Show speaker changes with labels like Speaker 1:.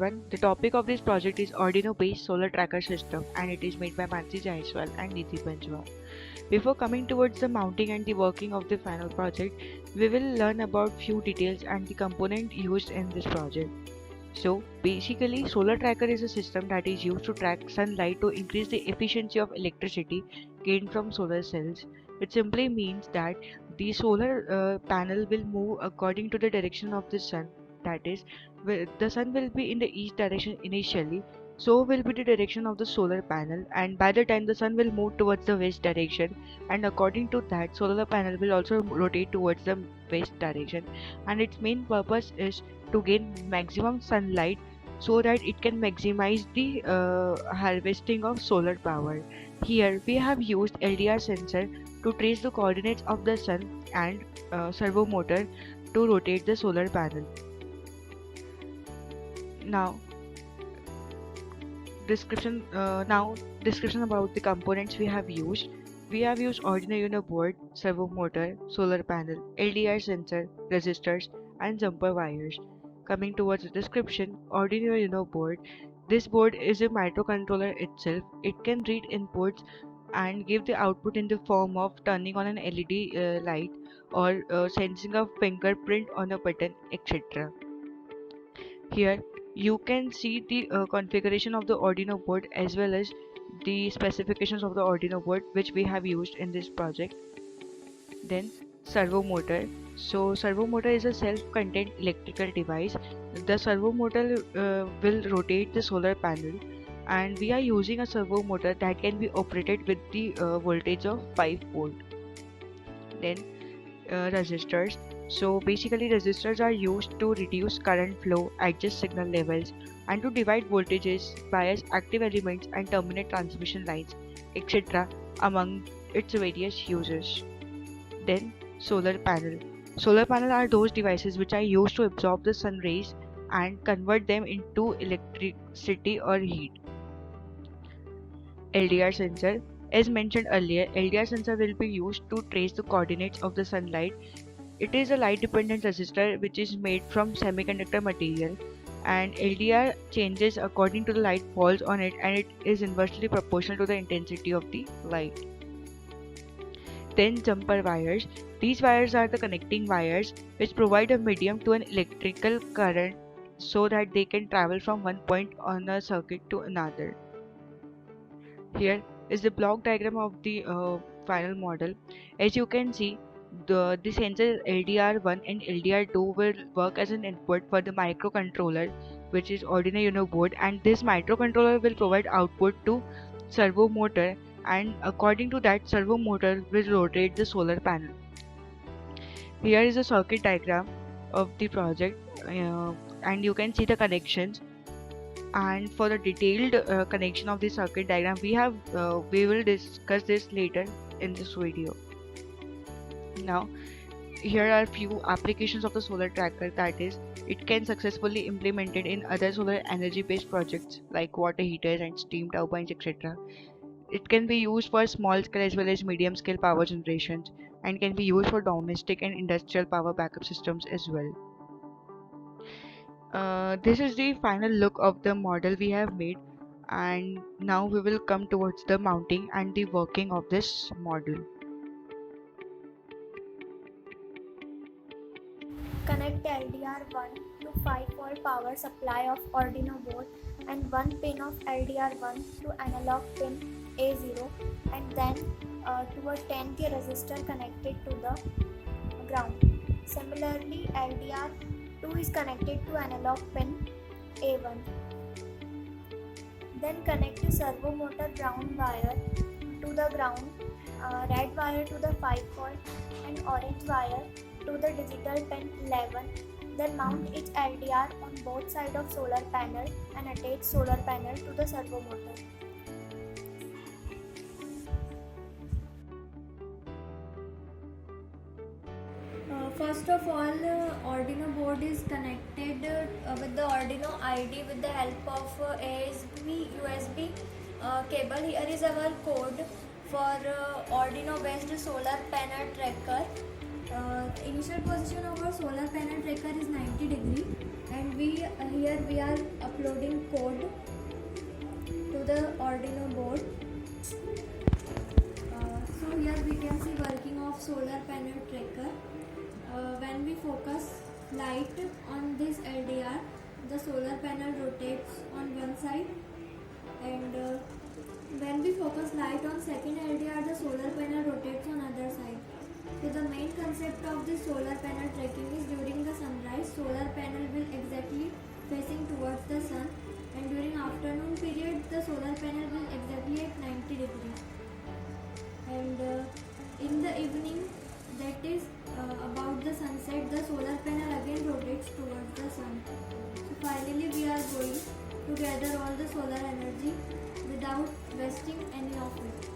Speaker 1: everyone. The topic of this project is Arduino-based solar tracker system, and it is made by Mansi Jaiswal and Nidhi Banjwa. Before coming towards the mounting and the working of the final project, we will learn about few details and the component used in this project. So basically, solar tracker is a system that is used to track sunlight to increase the efficiency of electricity gained from solar cells. It simply means that the solar panel will move according to the direction of the sun. That is, the sun will be in the east direction initially, so will be the direction of the solar panel, and by the time the sun will move towards the west direction, and according to that, solar panel will also rotate towards the west direction. And its main purpose is to gain maximum sunlight so that it can maximize the harvesting of solar power. Here we have used LDR sensor to trace the coordinates of the sun and servo motor to rotate the solar panel. Now description about the components we have used. We have used Arduino Uno board, servo motor, solar panel, LDR sensor, resistors and jumper wires. Coming towards the description, Arduino Uno board. This board is a microcontroller itself. It can read inputs and give the output in the form of turning on an LED light or sensing a fingerprint on a button, etc. Here you can see the configuration of the Arduino board as well as the specifications of the Arduino board which we have used in this project. Then servo motor. So servo motor is a self-contained electrical device. The servo motor will rotate the solar panel, and we are using a servo motor that can be operated with the voltage of 5 volt. Then resistors. So basically resistors are used to reduce current flow, adjust signal levels, and to divide voltages, bias active elements and terminate transmission lines, etc. among its various uses. Then solar panel. Solar panel are those devices which are used to absorb the sun rays and convert them into electricity or heat. LDR sensor. As mentioned earlier, LDR sensor will be used to trace the coordinates of the sunlight. It is a light dependent resistor which is made from semiconductor material, and LDR changes according to the light falls on it, and it is inversely proportional to the intensity of the light. Then jumper wires. These wires are the connecting wires which provide a medium to an electrical current so that they can travel from one point on a circuit to another. Here is the block diagram of the final model. As you can see, the sensor LDR1 and LDR2 will work as an input for the microcontroller, which is Arduino Uno board, and this microcontroller will provide output to servo motor, and according to that, servo motor will rotate the solar panel. Here is a circuit diagram of the project, and you can see the connections. And for the detailed connection of the circuit diagram, we will discuss this later in this video. Now here are few applications of the solar tracker, that is, it can successfully implemented in other solar energy based projects like water heaters and steam turbines, etc. It can be used for small scale as well as medium scale power generations, and can be used for domestic and industrial power backup systems as well. This is the final look of the model we have made, and now we will come towards the mounting and the working of this model.
Speaker 2: Connect LDR1 to 5 volt power supply of Arduino board and one pin of LDR1 to analog pin A0, and then to a 10K resistor connected to the ground. Similarly, LDR2 is connected to analog pin A1. Then connect the servo motor ground wire to the ground, red wire to the 5 volt and orange wire to the digital pin 11. Then mount each LDR on both sides of solar panel and attach solar panel to the servo motor. First of all, Arduino board is connected with the Arduino ID with the help of USB cable. Here is our code for Arduino based solar panel tracker. Initial position of our solar panel tracker is 90 degree, and here we are uploading code to the Arduino board. So here we can see working of solar panel tracker. When we focus light on this LDR, the solar panel rotates on one side, and when we focus light on second LDR, the solar panel rotates on other side. So the main concept of this solar panel tracking is during the sunrise, solar panel will exactly facing towards the sun, and during afternoon period, the solar panel will exactly at 90 degrees. And in the evening, that is about the sunset, the solar panel again rotates towards the sun. So finally we are going to gather all the solar energy without wasting any of it.